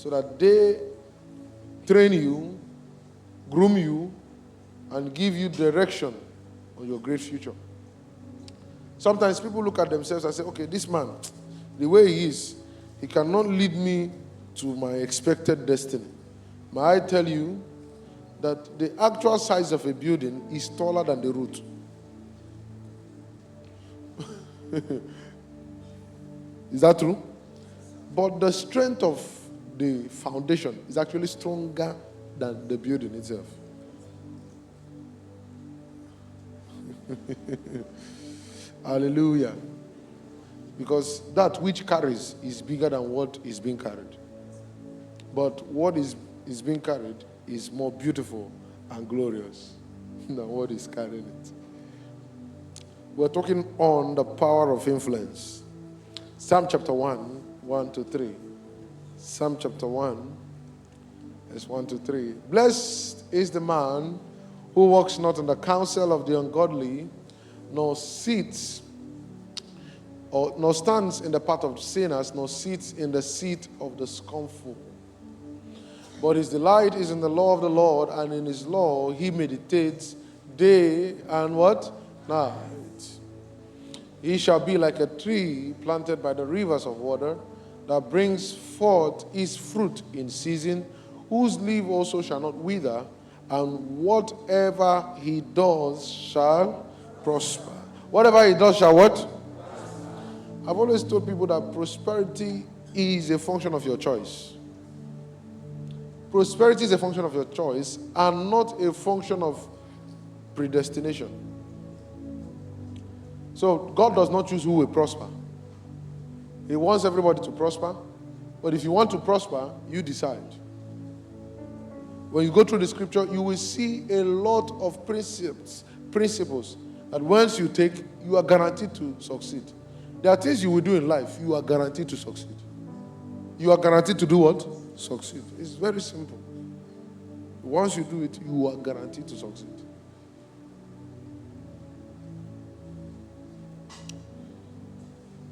so that they train you, groom you, and give you direction on your great future. Sometimes people look at themselves and say, okay, this man, the way he is, he cannot lead me to my expected destiny. May I tell you that the actual size of a building is taller than the root. Is that true? But the strength of the foundation is actually stronger than the building itself. Hallelujah. Because that which carries is bigger than what is being carried. But what is being carried is more beautiful and glorious than what is carrying it. We're talking on the power of influence. Psalm chapter 1, 1 to 3. Psalm chapter 1, verse 1 to 3. Blessed is the man who walks not in the counsel of the ungodly, nor sits, or nor stands in the path of sinners, nor sits in the seat of the scornful. But his delight is in the law of the Lord, and in his law he meditates day and what? Night. He shall be like a tree planted by the rivers of water, that brings forth his fruit in season, whose leaf also shall not wither, and whatever he does shall prosper. Whatever he does shall what? I've always told people that prosperity is a function of your choice. Prosperity is a function of your choice and not a function of predestination. So God does not choose who will prosper. He wants everybody to prosper. But if you want to prosper, you decide. When you go through the scripture, you will see a lot of principles that once you take, you are guaranteed to succeed. There are things you will do in life, you are guaranteed to succeed. You are guaranteed to do what? Succeed. It's very simple. Once you do it, you are guaranteed to succeed.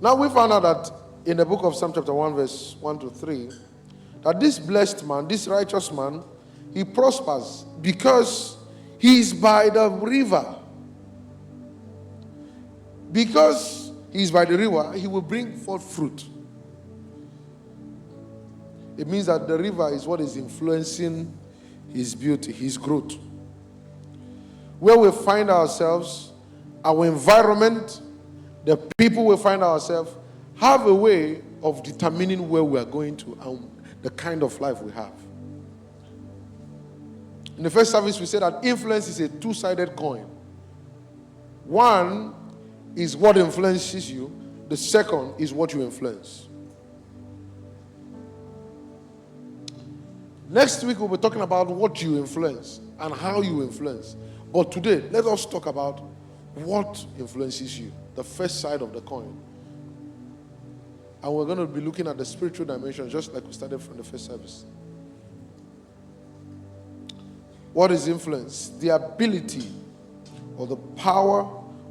Now we found out that in the book of Psalm chapter 1, verse 1 to 3, that this blessed man, this righteous man, he prospers because he is by the river. Because he is by the river, he will bring forth fruit. It means that the river is what is influencing his beauty, his growth. Where we find ourselves, our environment, the people we find ourselves, have a way of determining where we are going to and the kind of life we have. In the first service, we said that influence is a two-sided coin. One is what influences you. The second is what you influence. Next week, we'll be talking about what you influence and how you influence. But today, let us talk about what influences you, the first side of the coin. And we're going to be looking at the spiritual dimension, just like we started from the first service. What is influence? The ability or the power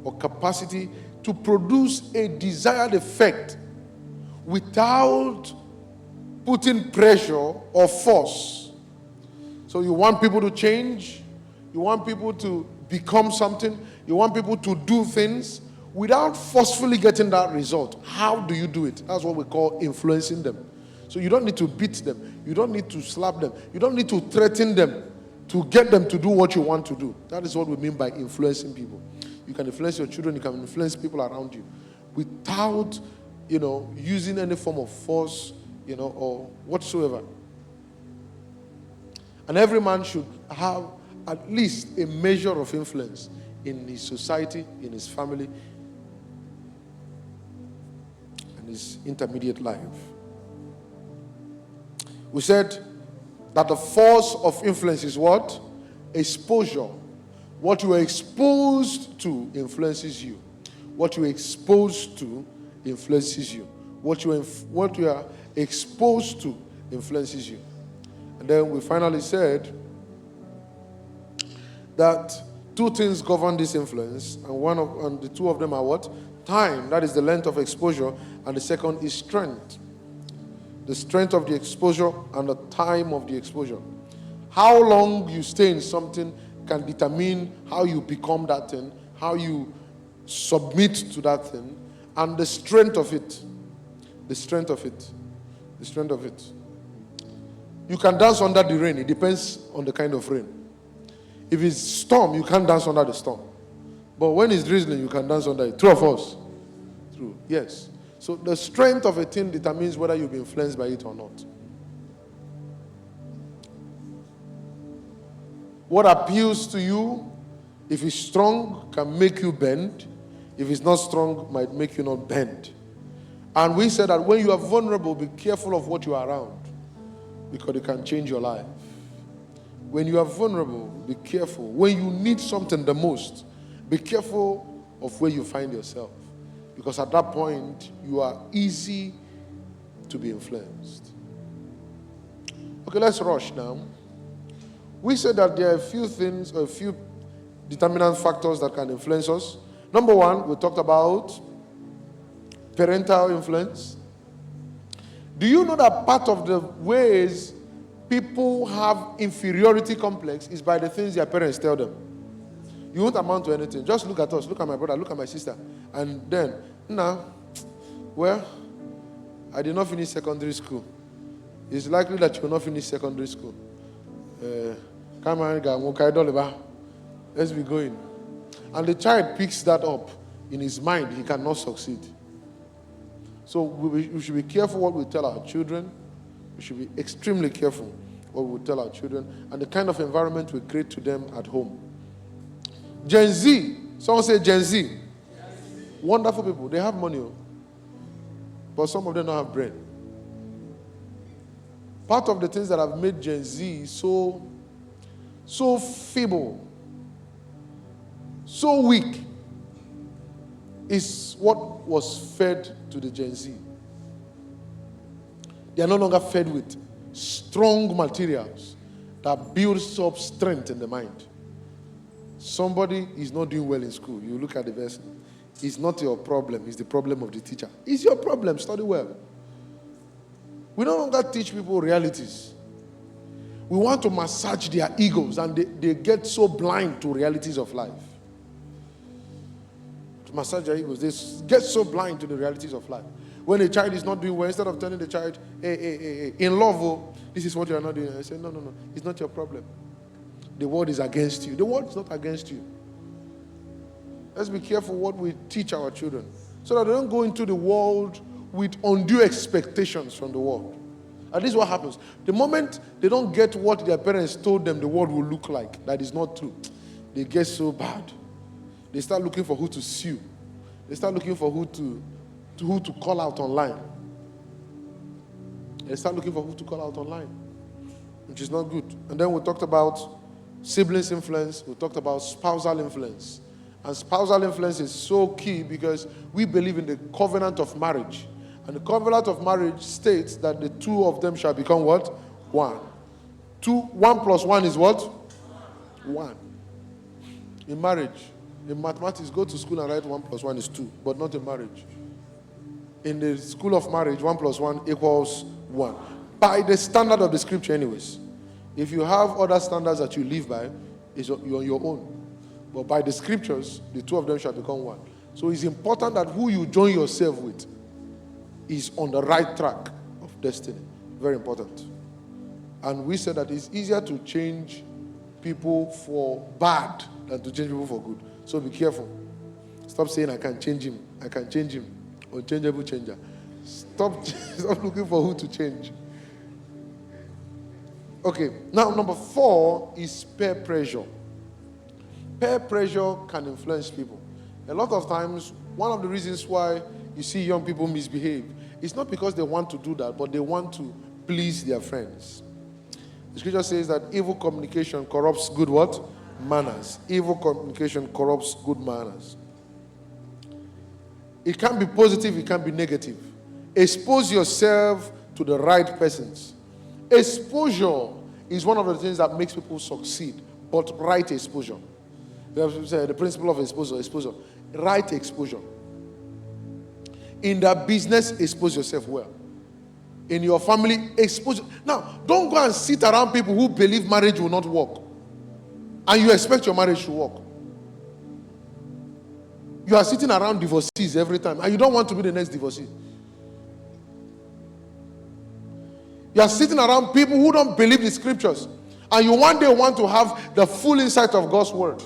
or capacity to produce a desired effect without putting pressure or force. So you want people to change, you want people to become something, you want people to do things without forcefully getting that result. How do you do it? That's what we call influencing them. So you don't need to beat them, you don't need to slap them, you don't need to threaten them to get them to do what you want to do. That is what we mean by influencing people. You can influence your children, you can influence people around you without, using any form of force, or whatsoever. And every man should have at least a measure of influence in his society, in his family, and his intermediate life. We said that the force of influence is what? Exposure. What you are exposed to influences you. What you are exposed to influences you. What you are exposed to influences you. And then we finally said that two things govern this influence, and the two of them are what? Time, that is the length of exposure, and the second is strength. the strength of the exposure, and the time of the exposure. How long you stay in something can determine how you become that thing, how you submit to that thing, and the strength of it. The strength of it. The strength of it. You can dance under the rain. It depends on the kind of rain. If it's storm, you can't dance under the storm. But when it's drizzling, you can dance under it. True of us? True. Yes. So the strength of a thing determines whether you'll be influenced by it or not. What appeals to you, if it's strong, can make you bend. If it's not strong, might make you not bend. And we said that when you are vulnerable, be careful of what you are around, because it can change your life. When you are vulnerable, be careful. When you need something the most, be careful of where you find yourself, because at that point, you are easy to be influenced. Okay, let's rush now. We said that there are a few things, or a few determinant factors that can influence us. Number one, we talked about parental influence. Do you know that part of the ways people have inferiority complex is by the things their parents tell them? You won't amount to anything. Just look at us, look at my brother, look at my sister. And then, well, I did not finish secondary school. It's likely that you will not finish secondary school. Come on, let's be going. And the child picks that up in his mind. He cannot succeed. So we should be careful what we tell our children. We should be extremely careful what we tell our children and the kind of environment we create to them at home. Gen Z. Someone say Gen Z. Wonderful people. They have money, but some of them don't have brain. Part of the things that have made Gen Z so feeble, so weak, is what was fed to the Gen Z. They are no longer fed with strong materials that builds up strength in the mind. Somebody is not doing well in school. You look at the person. It's not your problem. It's the problem of the teacher. It's your problem. Study well. We no longer teach people realities. We want to massage their egos, and they get so blind to realities of life. To massage their egos, they get so blind to the realities of life. When a child is not doing well, instead of telling the child, hey, in love, this is what you are not doing, I say, no, it's not your problem. The world is against you. The world is not against you. Let's be careful what we teach our children, so that they don't go into the world with undue expectations from the world. And this is what happens. The moment they don't get what their parents told them the world will look like, that is not true, they get so bad. They start looking for who to sue. They start looking for who to call out online. They start looking for who to call out online, which is not good. And then we talked about siblings influence. We talked about spousal influence. And spousal influence is so key because we believe in the covenant of marriage. And the covenant of marriage states that the two of them shall become what? One. 1 plus 1 is what? 1. In marriage, in mathematics, go to school and write 1 plus 1 is 2, but not in marriage. In the school of marriage, 1 plus 1 equals 1. By the standard of the scripture anyways. If you have other standards that you live by, you're on your own. But by the scriptures, the two of them shall become one. So it's important that who you join yourself with is on the right track of destiny. Very important. And we said that it's easier to change people for bad than to change people for good. So be careful. Stop saying, I can change him. I can change him. Unchangeable changer. Stop looking for who to change. Okay, now number 4 is peer pressure. Peer pressure can influence people. A lot of times, one of the reasons why you see young people misbehave, it's not because they want to do that, but they want to please their friends. The scripture says that evil communication corrupts good what? Manners. Evil communication corrupts good manners. It can be positive, it can be negative. Expose yourself to the right persons. Exposure is one of the things that makes people succeed, but right exposure. The principle of exposure. Right exposure. In that business, expose yourself well. in your family, expose. Now, don't go and sit around people who believe marriage will not work, and you expect your marriage to work. You are sitting around divorcees every time, and you don't want to be the next divorcee. You are sitting around people who don't believe the scriptures, and you one day want to have the full insight of God's word.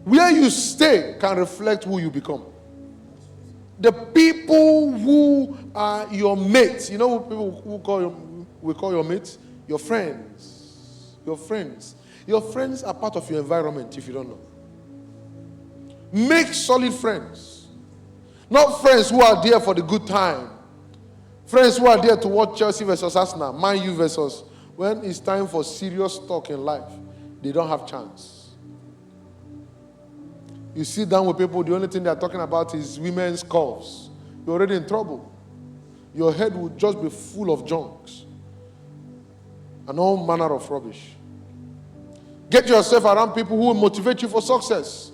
Where you stay can reflect who you become. The people who are your mates, you know people who we call your mates? Your friends. Your friends. Your friends are part of your environment, if you don't know. Make solid friends. Not friends who are there for the good time. Friends who are there to watch Chelsea versus Arsenal, Man U versus. When it's time for serious talk in life, they don't have chance. You sit down with people, the only thing they're talking about is women's curves. You're already in trouble. Your head will just be full of junks and all manner of rubbish. Get yourself around people who will motivate you for success.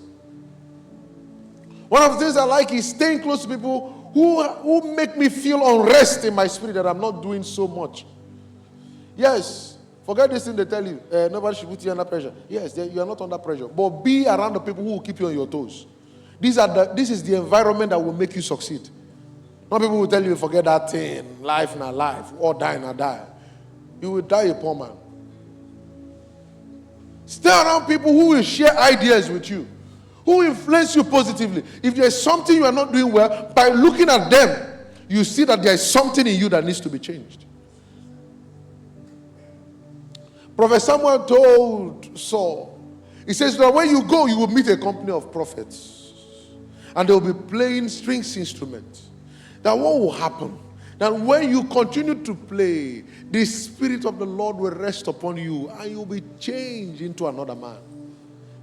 One of the things I like is staying close to people who make me feel unrest in my spirit that I'm not doing so much. Yes, forget this thing they tell you. Nobody should put you under pressure. Yes, you are not under pressure. But be around the people who will keep you on your toes. This is the environment that will make you succeed. Not people will tell you, forget that thing. Life na life. Or die na die. You will die a poor man. Stay around people who will share ideas with you, who will influence you positively. If there is something you are not doing well, by looking at them, you see that there is something in you that needs to be changed. Prophet Samuel told Saul, he says that when you go, you will meet a company of prophets, and they will be playing strings instruments. That what will happen? That when you continue to play, the Spirit of the Lord will rest upon you, and you'll be changed into another man.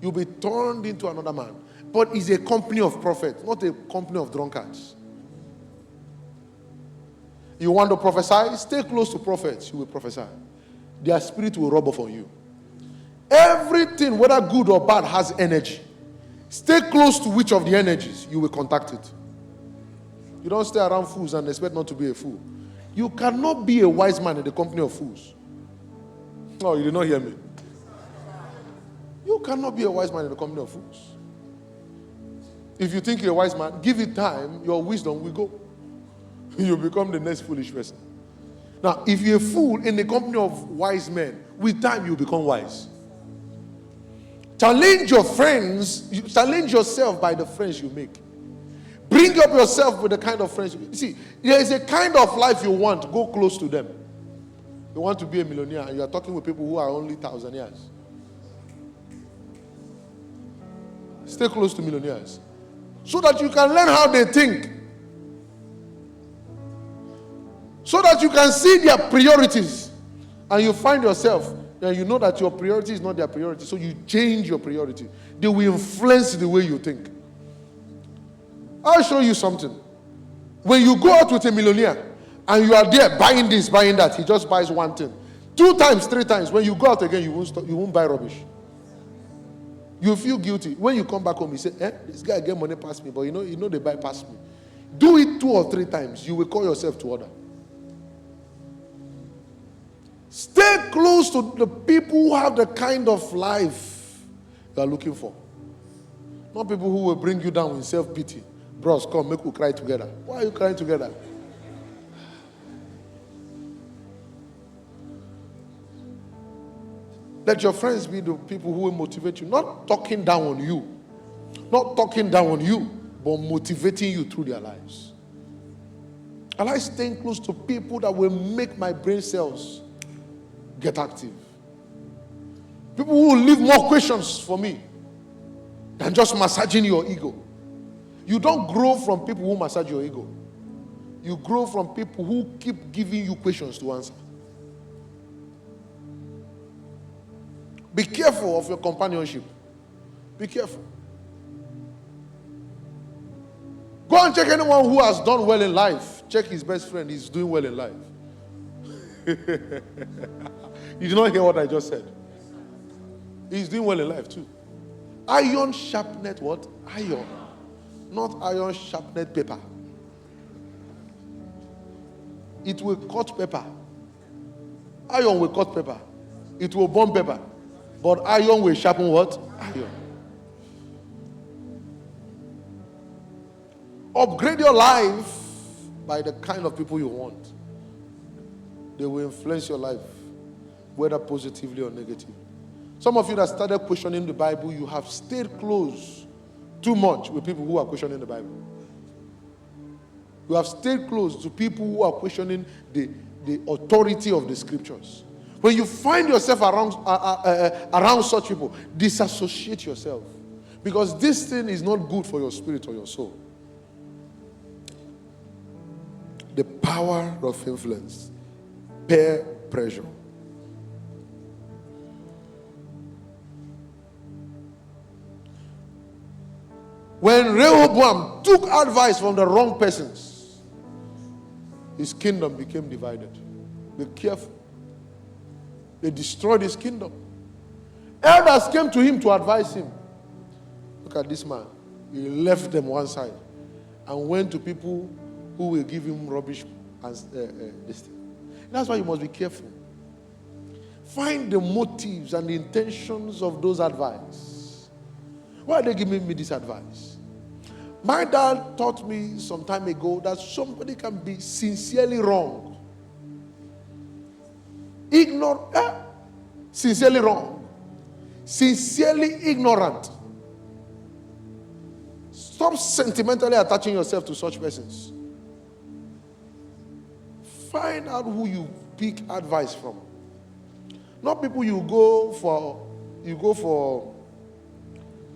You'll be turned into another man. But it's a company of prophets, not a company of drunkards. You want to prophesy? Stay close to prophets. You will prophesy. Their spirit will rub off on you. Everything, whether good or bad, has energy. Stay close to which of the energies, you will contact it. You don't stay around fools and expect not to be a fool. You cannot be a wise man in the company of fools. No, you did not hear me. You cannot be a wise man in the company of fools. If you think you're a wise man, give it time, your wisdom will go. You become the next foolish person. Now, if you're a fool in the company of wise men, with time you become wise. Challenge your friends, challenge yourself by the friends you make. Bring up yourself with the kind of friends you see. There is a kind of life you want, go close to them. You want to be a millionaire and you are talking with people who are only thousandaires. Stay close to millionaires so that you can learn how they think, so that you can see their priorities, and you find yourself and you know that your priority is not their priority, so you change your priority. They will influence the way you think. I'll show you something. When you go out with a millionaire and you are there buying this, buying that, he just buys one thing. 2 times, 3 times. When you go out again, you won't buy rubbish. You feel guilty. When you come back home, you say, this guy get money past me, but you know they buy past me. Do it 2 or 3 times. You will call yourself to order. Stay close to the people who have the kind of life you are looking for. Not people who will bring you down with self-pity. Bros, come, make we cry together. Why are you crying together? Let your friends be the people who will motivate you. Not talking down on you. Not talking down on you, but motivating you through their lives. I like staying close to people that will make my brain cells get active. People who will leave more questions for me than just massaging your ego. You don't grow from people who massage your ego. You grow from people who keep giving you questions to answer. Be careful of your companionship. Be careful. Go and check anyone who has done well in life. Check his best friend. He's doing well in life. You did not hear what I just said. He's doing well in life too. Iron sharpened what? Iron. Not iron sharpened paper. It will cut pepper. Iron will cut pepper. It will burn pepper. But iron will sharpen what? Iron. Upgrade your life by the kind of people you want. They will influence your life, whether positively or negatively. Some of you that started questioning the Bible, you have stayed close too much with people who are questioning the Bible. You have stayed close to people who are questioning the authority of the scriptures. When you find yourself around such people, disassociate yourself. Because this thing is not good for your spirit or your soul. The power of influence. Peer pressure. When Rehoboam took advice from the wrong persons, his kingdom became divided. Be careful. They destroyed his kingdom. Elders came to him to advise him. Look at this man. He left them one side and went to people who will give him rubbish and this thing. That's why you must be careful. Find the motives and the intentions of those advice. Why are they giving me this advice? My dad taught me some time ago that somebody can be sincerely wrong. Sincerely wrong. Sincerely ignorant. Stop sentimentally attaching yourself to such persons. Find out who you pick advice from. Not people you go for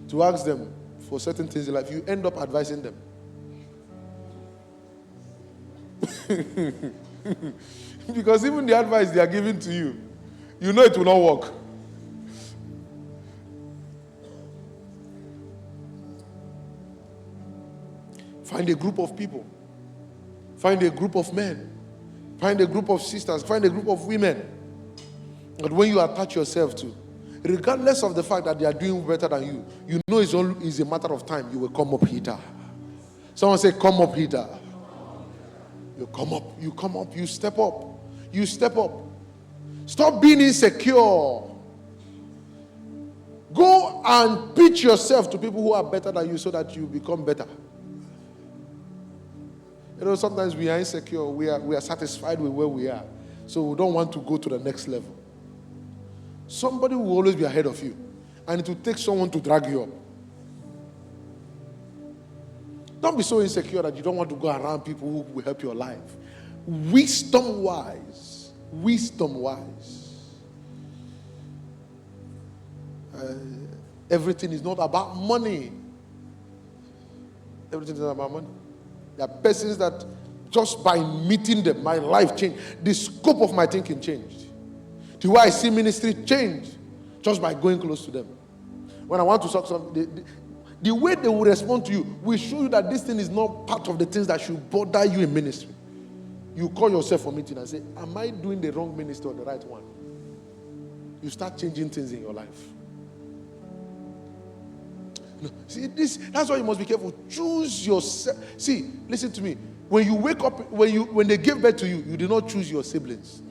to ask them for certain things in life. You end up advising them. Because even the advice they are giving to you, you know it will not work. Find a group of people. Find a group of men. Find a group of sisters. Find a group of women. But when you attach yourself to, regardless of the fact that they are doing better than you, you know it's a matter of time. You will come up heater. Someone say, come up heater. You come up, you step up. You step up. Stop being insecure. Go and pitch yourself to people who are better than you so that you become better. You know, sometimes we are insecure. We are satisfied with where we are. So we don't want to go to the next level. Somebody will always be ahead of you. And it will take someone to drag you up. Don't be so insecure that you don't want to go around people who will help your life. Wisdom wise. Everything is not about money. Everything is not about money. There are persons that just by meeting them, my life changed. The scope of my thinking changed. The way I see ministry changed just by going close to them. When I want to talk to them, the way they will respond to you will show you that this thing is not part of the things that should bother you in ministry. You call yourself for meeting and say, am I doing the wrong ministry or the right one? You start changing things in your life. No, see, that's why you must be careful. Choose yourself. See, listen to me. When you wake up, when they give birth to you, you do not choose your siblings.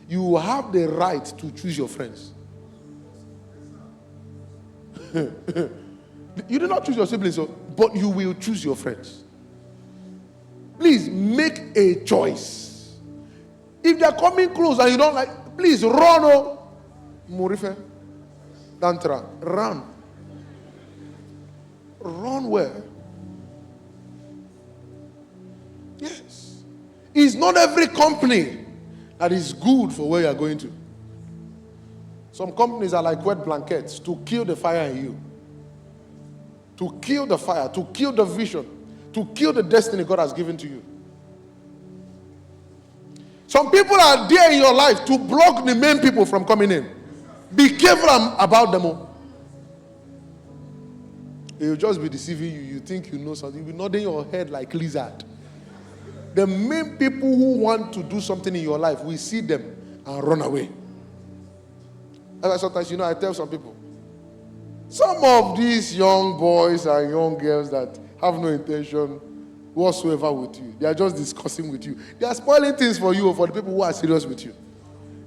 You have the right to choose your friends. You do not choose your siblings, but you will choose your friends. Please make a choice. If they are coming close and you don't like, please run. Murife, Dantra, run. Run where? Yes. It's not every company that is good for where you are going to. Some companies are like wet blankets to kill the fire in you. To kill the fire, to kill the vision, to kill the destiny God has given to you. Some people are there in your life to block the main people from coming in. Be careful about them all. They'll just be deceiving you. You think you know something. You'll be nodding your head like lizard. The main people who want to do something in your life, we see them and run away. And sometimes, I tell some people, some of these young boys and young girls that have no intention whatsoever with you. They are just discussing with you. They are spoiling things for you or for the people who are serious with you.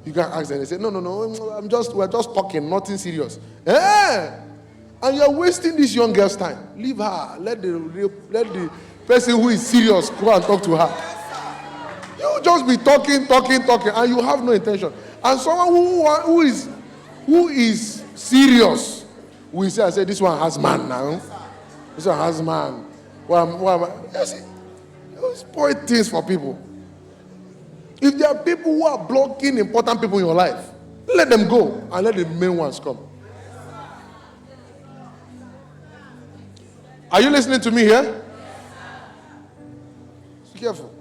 You can ask them. They say, no, we're just talking, nothing serious. And you're wasting this young girl's time. Leave her. Let the person who is serious go and talk to her. You just be talking, and you have no intention. And someone who is serious will say, this one has man now. This one has man. You spoil things for people. If there are people who are blocking important people in your life, let them go and let the main ones come. Are you listening to me here? Be careful.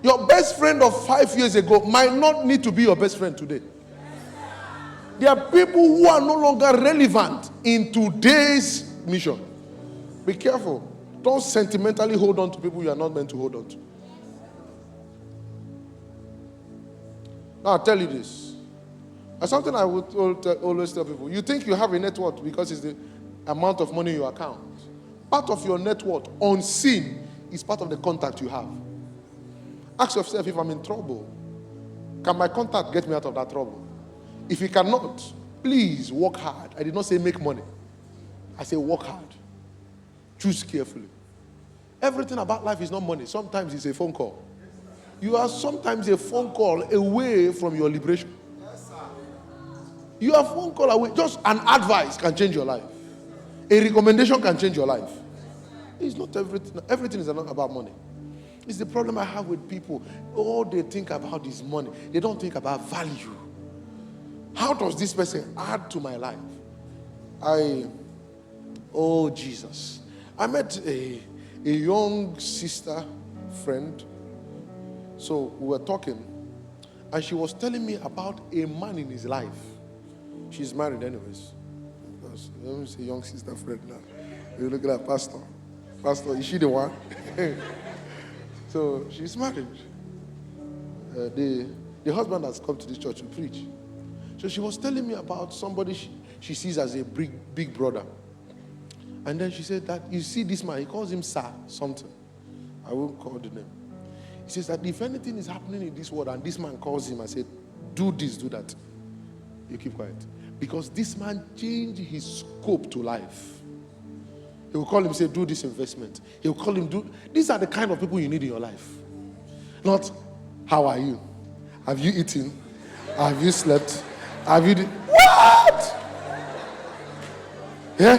Your best friend of 5 years ago might not need to be your best friend today. There are people who are no longer relevant in today's mission. Be careful. Don't sentimentally hold on to people you are not meant to hold on to. Now, I'll tell you this. That's something I would always tell people. You think you have a net worth because it's the amount of money in your account. Part of your net worth, unseen, is part of the contact you have. Ask yourself, if I'm in trouble, can my contact get me out of that trouble? If he cannot, please work hard. I did not say make money. I say work hard. Choose carefully. Everything about life is not money. Sometimes it's a phone call. You are sometimes a phone call away from your liberation. You are a phone call away. Just an advice can change your life. A recommendation can change your life. It's not everything. Everything is not about money. It's the problem I have with people. All they think about is money. They don't think about value. How does this person add to my life? Oh Jesus. I met a young sister friend. So we were talking, and she was telling me about a man in his life. She's married anyways. Let me say young sister friend now. You look at that pastor. Pastor, is she the one? So she's married. The husband has come to this church to preach. So she was telling me about somebody she sees as a big brother. And then she said that, you see this man, he calls him Sir something. I won't call the name. He says that if anything is happening in this world and this man calls him and said, do this, do that, you keep quiet. Because this man changed his scope to life. He will call him, say, do this investment. He will call him, these are the kind of people you need in your life. Not, how are you? Have you eaten? Have you slept? Have you... What? Yeah?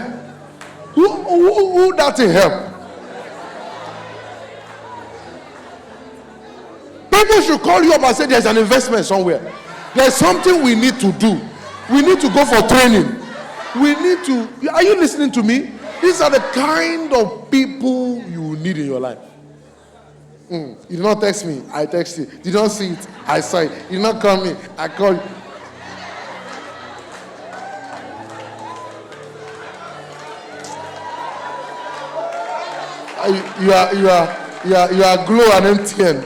Who that thing help? People should call you up and say there's an investment somewhere. There's something we need to do. We need to go for training. We need to... Are you listening to me? These are the kind of people you need in your life. You did not text me. I text you. Did not see it. I saw it. You did not call me. I called you. You are Glow and MTN.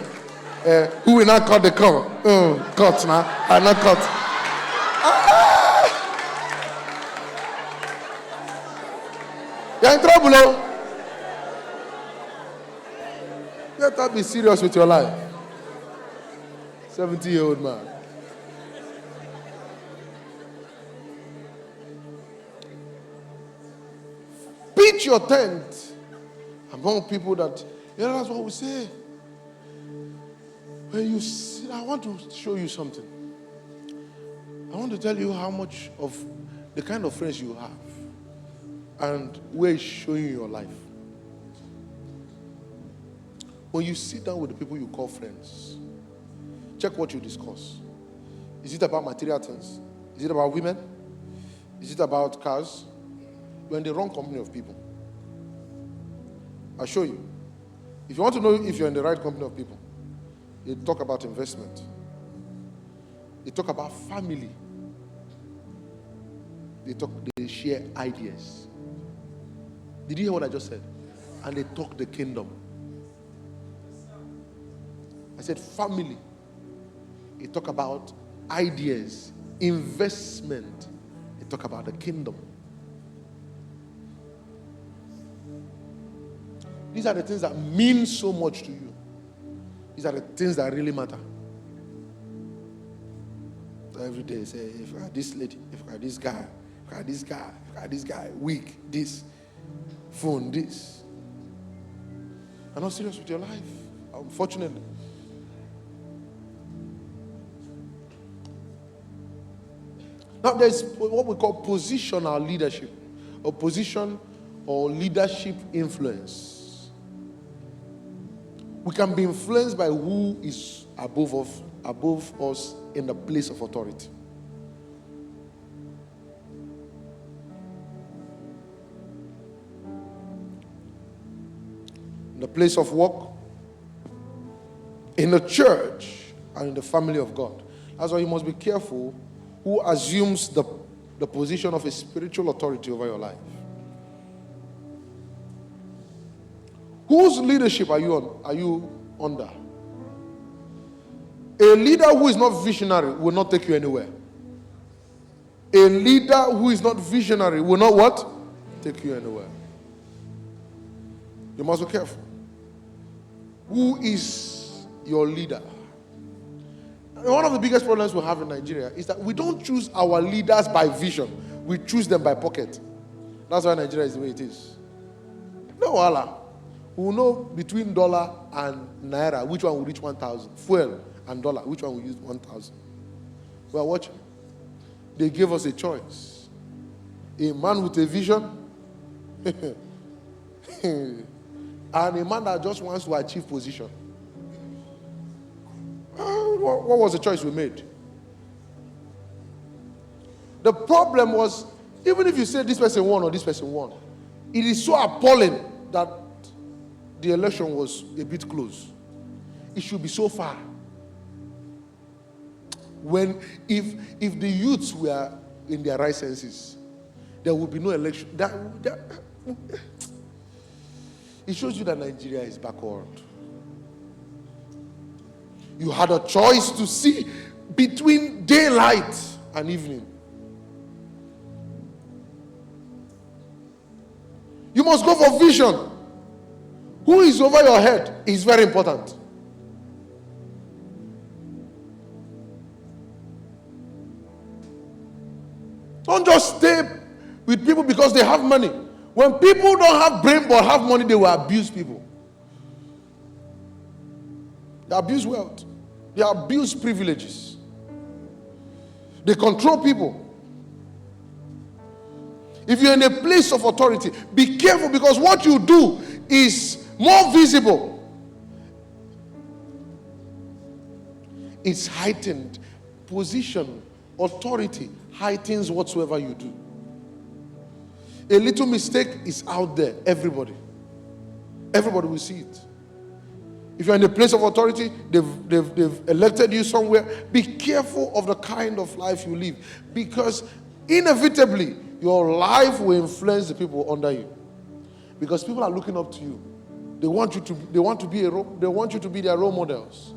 Who will not cut the cover? Cut now. I not cut. You're in trouble, oh. Let us be serious with your life. 70-year-old man. Pitch your tent among people that, that's what we say. When you see, I want to show you something. I want to tell you how much of the kind of friends you have and where it's showing you your life. When you sit down with the people you call friends, check what you discuss. Is it about material things? Is it about women? Is it about cars? You're in the wrong company of people. I'll show you. If you want to know if you're in the right company of people, they talk about investment. They talk about family. They share ideas. Did you hear what I just said? And they talk the kingdom. I said family. They talk about ideas, investment. They talk about the kingdom. These are the things that mean so much to you. These are the things that really matter. Every day, say, if I had this lady, if I had this guy, if I had this guy, if I had this guy, week, this, phone, this. You're not serious with your life, unfortunately. Now, there's what we call positional leadership, or position or leadership influence. We can be influenced by who is above us in the place of authority. In the place of work, in the church, and in the family of God. That's why you must be careful who assumes the position of a spiritual authority over your life. Whose leadership are you under? A leader who is not visionary will not take you anywhere. A leader who is not visionary will not what? Take you anywhere. You must be careful. Who is your leader? One of the biggest problems we have in Nigeria is that we don't choose our leaders by vision. We choose them by pocket. That's why Nigeria is the way it is. No, Allah. We will know between dollar and naira which one will reach 1,000. Fuel and dollar, which one will use 1,000. We are watching. They gave us a choice. A man with a vision and a man that just wants to achieve position. What was the choice we made? The problem was, even if you say this person won or this person won, it is so appalling that the election was a bit close. It should be so far. If the youths were in their right senses, there would be no election. It shows you that Nigeria is backward. You had a choice to see between daylight and evening. You must go for vision. Who is over your head is very important. Don't just stay with people because they have money. When people don't have brain but have money, they will abuse people. They abuse wealth. They abuse privileges. They control people. If you're in a place of authority, be careful, because what you do is more visible. It's heightened. Position, authority heightens whatsoever you do. A little mistake is out there. Everybody will see it. If you're in a place of authority, they've elected you somewhere, be careful of the kind of life you live, because inevitably your life will influence the people under you, because people are looking up to you. They want you to be their role models.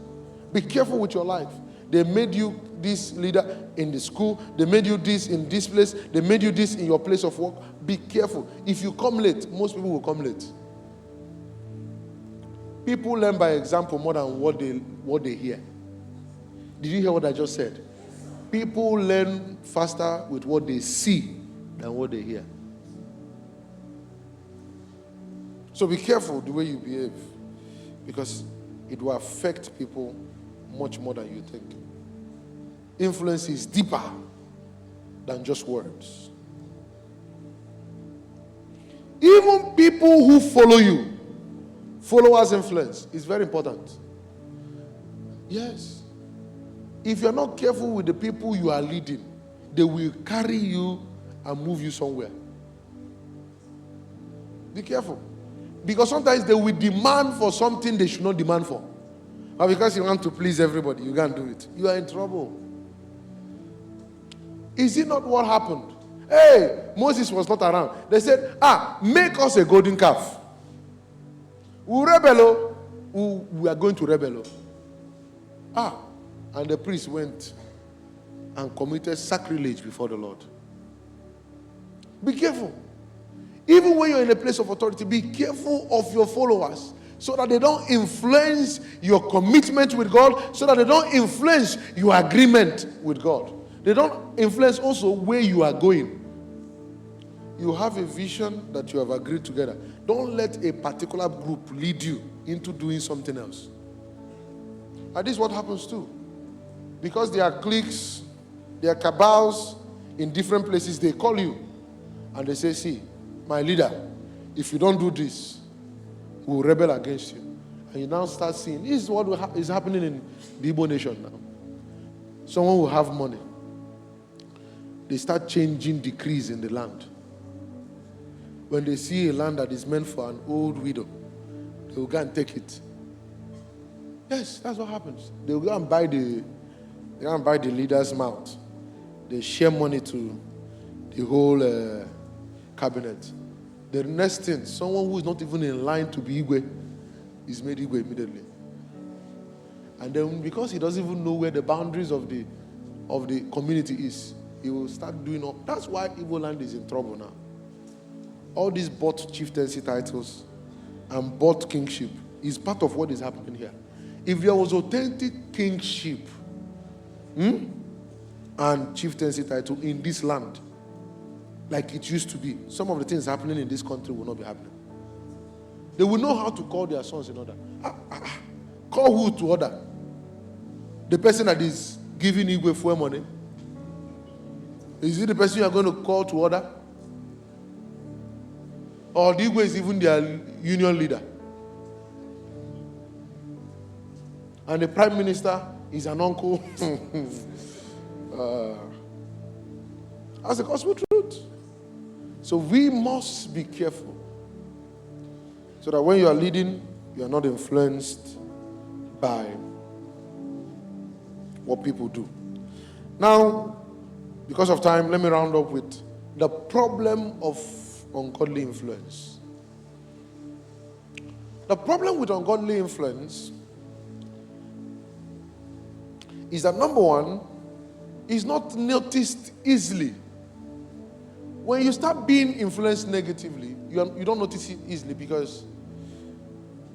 Be careful with your life. They made you this leader in the school. They made you this in this place. They made you this in your place of work. Be careful. If you come late, most people will come late. People learn by example more than what they hear. Did you hear what I just said? People learn faster with what they see than what they hear. So be careful the way you behave, because it will affect people much more than you think. Influence is deeper than just words. Even people who follow you, followers' influence is very important. Yes. If you're not careful with the people you are leading, they will carry you and move you somewhere. Be careful. Because sometimes they will demand for something they should not demand for. But because you want to please everybody, you can't do it. You are in trouble. Is it not what happened? Hey, Moses was not around. They said, make us a golden calf. We rebel. We are going to rebel. And the priest went and committed sacrilege before the Lord. Be careful. Even when you're in a place of authority, be careful of your followers so that they don't influence your commitment with God, so that they don't influence your agreement with God. They don't influence also where you are going. You have a vision that you have agreed together. Don't let a particular group lead you into doing something else. And this is what happens too. Because there are cliques, there are cabals in different places, they call you and they say, see, my leader, if you don't do this, we will rebel against you. And you now start seeing, this is what is happening in the Igbo nation now. Someone will have money. They start changing decrees in the land. When they see a land that is meant for an old widow, they will go and take it. Yes, that's what happens. They will go and buy the leader's mouth. They share money to the whole cabinet. The next thing, someone who is not even in line to be Igwe is made Igwe immediately. And then because he doesn't even know where the boundaries of the community is, he will start doing all. That's why Igbo land is in trouble now. All these bought chieftaincy titles and bought kingship is part of what is happening here. If there was authentic kingship and chieftaincy title in this land, like it used to be, some of the things happening in this country will not be happening. They will know how to call their sons in order. Call who to order? The person that is giving Igwe fuel money? Is it the person you are going to call to order? Or the Igwe is even their union leader? And the prime minister is an uncle. That's the gospel truth. So we must be careful so that when you are leading, you are not influenced by what people do. Now, because of time, let me round up with the problem of ungodly influence. The problem with ungodly influence is that, number one, it's not noticed easily. When you start being influenced negatively, you don't notice it easily because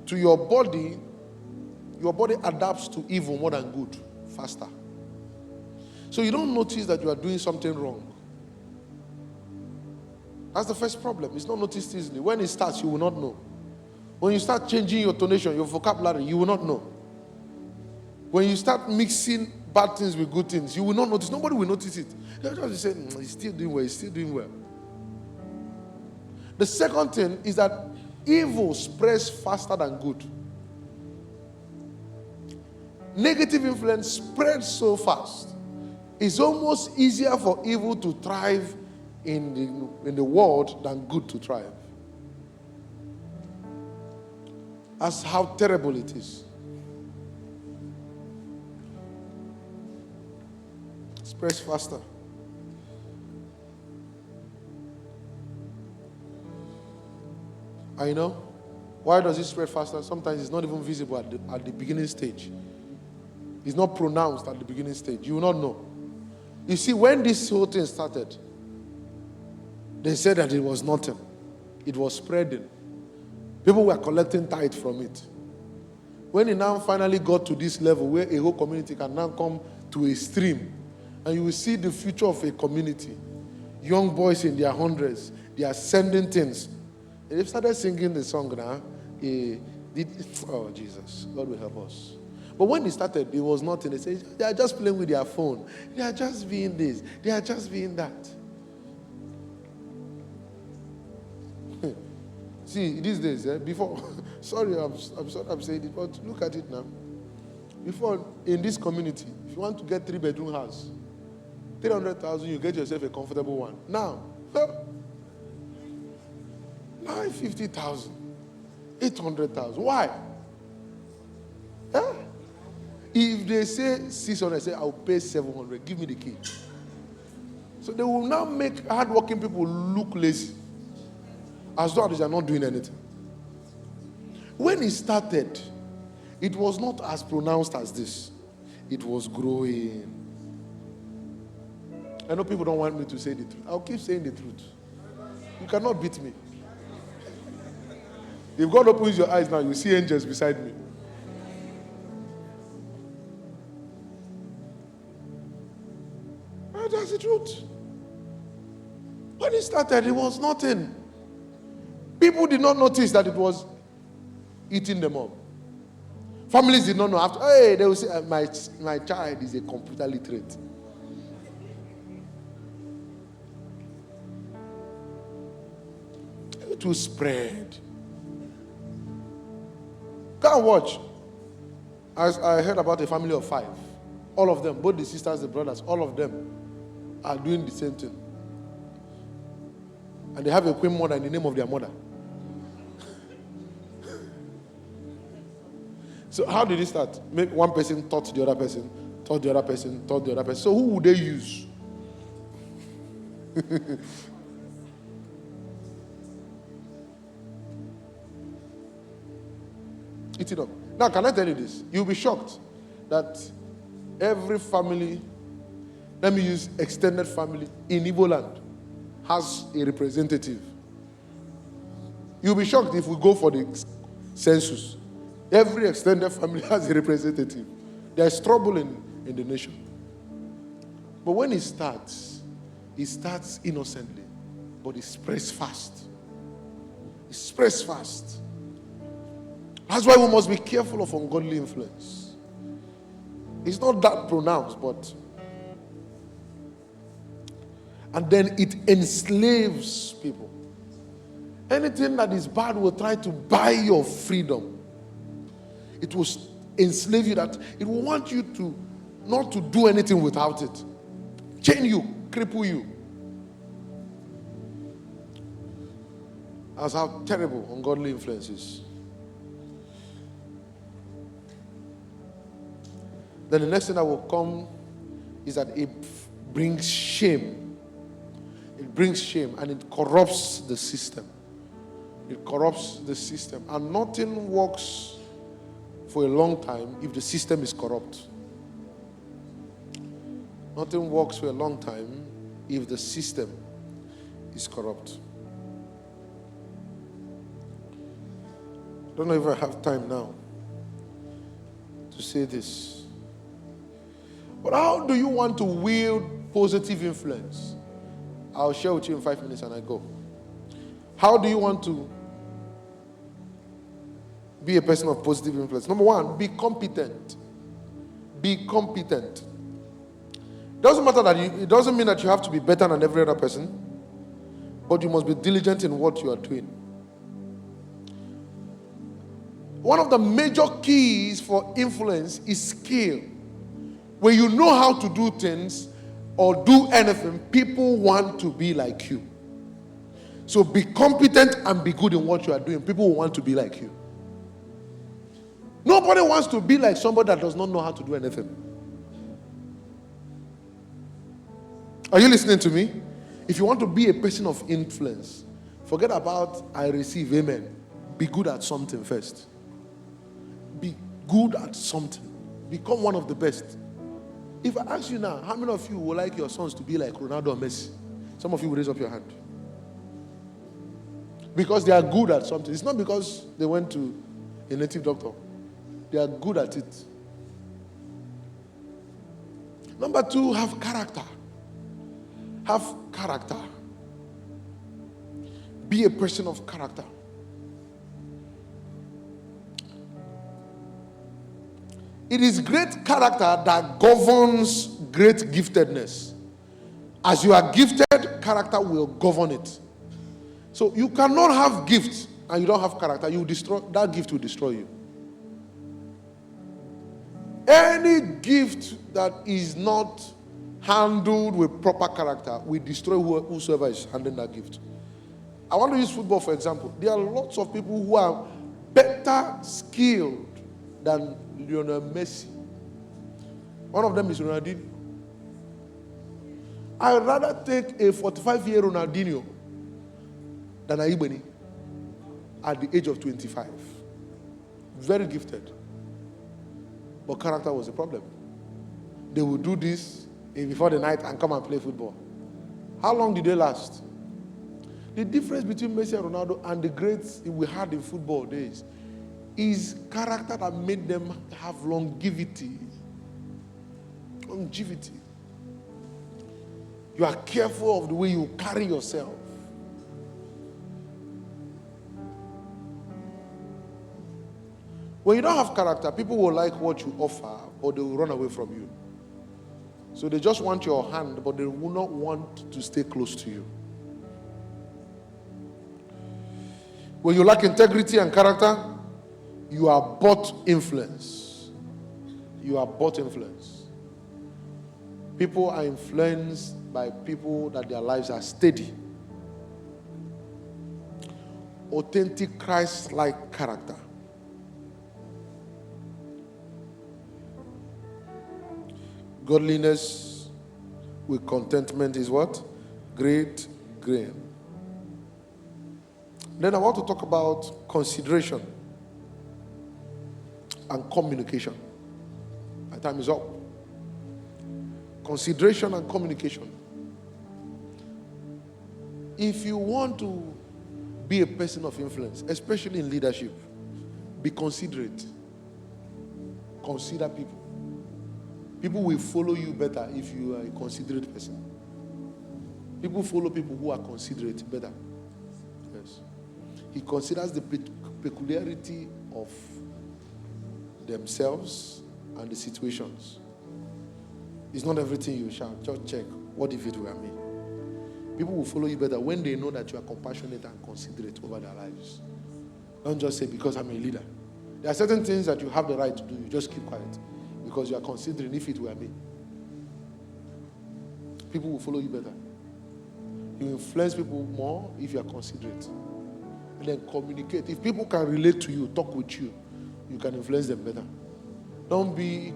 to your body adapts to evil more than good faster. So you don't notice that you are doing something wrong. That's the first problem. It's not noticed easily. When it starts, you will not know. When you start changing your tonation, your vocabulary, you will not know. When you start mixing bad things with good things, you will not notice. Nobody will notice it. They'll just say, he's still doing well, he's still doing well. The second thing is that evil spreads faster than good. Negative influence spreads so fast. It's almost easier for evil to thrive in the world than good to thrive. That's how terrible it is. It spreads faster. I know. Why does it spread faster? Sometimes it's not even visible at the beginning stage. It's not pronounced at the beginning stage. You will not know. You see, when this whole thing started, they said that it was nothing. It was spreading. People were collecting tithe from it. When it now finally got to this level where a whole community can now come to a stream, and you will see the future of a community. Young boys in their hundreds, they are sending things. They've started singing the song now. Oh, Jesus, God will help us. But when it started, it was nothing. They said, they are just playing with their phone. They are just being this. They are just being that. See, these days, before, sorry, I'm saying it, but look at it now. Before, in this community, if you want to get 3-bedroom house, 300,000, you get yourself a comfortable one. Now, 950,000, 800,000. Why? Huh? If they say 600, say I'll pay 700. Give me the key. So they will now make hardworking people look lazy, as though they are not doing anything. When it started, it was not as pronounced as this. It was growing. I know people don't want me to say the truth. I'll keep saying the truth. You cannot beat me. If God opens your eyes now, you see angels beside me. And that's the truth. When it started, it was nothing. People did not notice that it was eating them up. Families did not know. After, hey, they will say, my child is a computer literate. It will spread. Go and watch. As I heard about a family of 5. All of them, both the sisters, the brothers, all of them are doing the same thing. And they have a queen mother in the name of their mother. So how did it start? Maybe one person taught the other person, taught the other person, taught the other person. So who would they use? Eat it up. Now, can I tell you this? You'll be shocked that every family, let me use extended family, in Igbo land has a representative. You'll be shocked if we go for the census. Every extended family has a representative. There's trouble in the nation. But when it starts innocently, but it spreads fast. It spreads fast. That's why we must be careful of ungodly influence. It's not that pronounced, but... And then it enslaves people. Anything that is bad will try to buy your freedom. It will enslave you, that it will want you to not to do anything without it. Chain you, cripple you. That's how terrible ungodly influence is. Then the next thing that will come is that it brings shame. It brings shame and it corrupts the system. It corrupts the system. And nothing works for a long time if the system is corrupt. Nothing works for a long time if the system is corrupt. I don't know if I have time now to say this. But how do you want to wield positive influence? I'll share with you in 5 minutes and I go. How do you want to be a person of positive influence? Number one, be competent. Be competent. It doesn't mean that you have to be better than every other person, but you must be diligent in what you are doing. One of the major keys for influence is skill. When you know how to do things or do anything, people want to be like you. So be competent and be good in what you are doing. People will want to be like you. Nobody wants to be like somebody that does not know how to do anything. Are you listening to me? If you want to be a person of influence, forget about I receive, amen. Be good at something first. Be good at something. Become one of the best. If I ask you now, how many of you would like your sons to be like Ronaldo or Messi? Some of you will raise up your hand. Because they are good at something. It's not because they went to a native doctor. They are good at it. Number two, have character. Have character. Be a person of character. It is great character that governs great giftedness. As you are gifted, character will govern it. So you cannot have gifts and you don't have character. That gift will destroy you. Any gift that is not handled with proper character will destroy whosoever is handling that gift. I want to use football for example. There are lots of people who are better skilled than Lionel Messi. One of them is Ronaldinho. I'd rather take a 45-year Ronaldinho than Aibeni at the age of 25. Very gifted. But character was a problem. They would do this before the night and come and play football. How long did they last? The difference between Messi and Ronaldo and the greats we had in football days is character that made them have longevity. Longevity. You are careful of the way you carry yourself. When you don't have character, people will like what you offer, or they will run away from you. So they just want your hand, but they will not want to stay close to you. When you lack integrity and character, you are bought influence. You are bought influence. People are influenced by people that their lives are steady. Authentic Christ-like character. Godliness with contentment is what? Great gain. Then I want to talk about consideration and communication. My time is up. Consideration and communication. If you want to be a person of influence, especially in leadership, be considerate. Consider people. People will follow you better if you are a considerate person. People follow people who are considerate better. Yes. He considers the peculiarity of themselves and the situations. It's not everything you shout. Just check. What if it were me? People will follow you better when they know that you are compassionate and considerate over their lives. Don't just say, because I'm a leader. There are certain things that you have the right to do. You just keep quiet. Because you are considering if it were me. People will follow you better. You influence people more if you are considerate. And then communicate. If people can relate to you, talk with you, you can influence them better. Don't be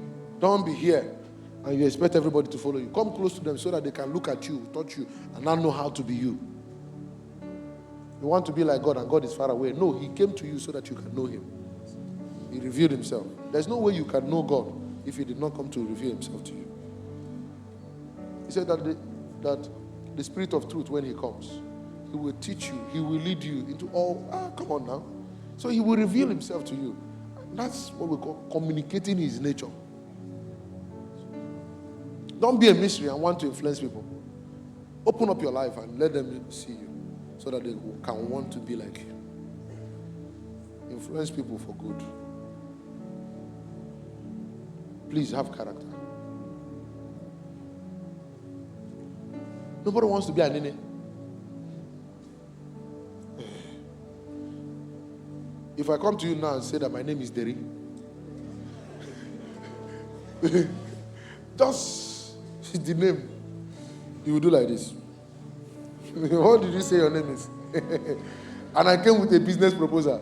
here and you expect everybody to follow you. Come close to them so that they can look at you, touch you, and not know how to be you. You want to be like God and God is far away. No, He came to you so that you can know Him. He revealed Himself. There's no way you can know God if He did not come to reveal Himself to you. He said that the Spirit of truth, when He comes, He will teach you, He will lead you into all. Come on now. So He will reveal Himself to you. That's what we call communicating His nature. Don't be a mystery and want to influence people. Open up your life and let them see you so that they can want to be like you. Influence people for good. Please have character. Nobody wants to be an nene. If I come to you now and say that my name is Derry, just the name, you will do like this. What did you say your name is? And I came with a business proposal.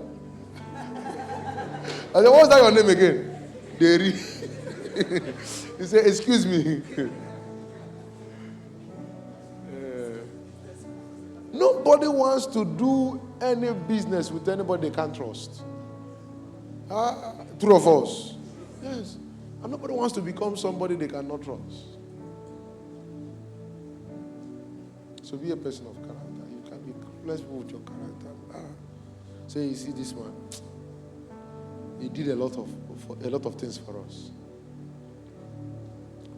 I said, what's that your name again? Derry. He said, excuse me. Nobody wants to do any business with anybody they can't trust. True of us. Yes. And nobody wants to become somebody they cannot trust. So be a person of character. You can influence people with your character. So you see this man. He did a lot of things for us.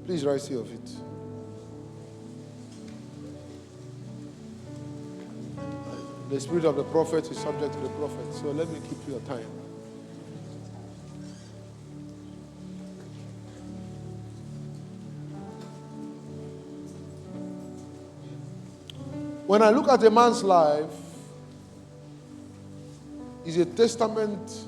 Please rise to your feet. The spirit of the prophet is subject to the prophet. So let me keep your time. When I look at a man's life, it's a testament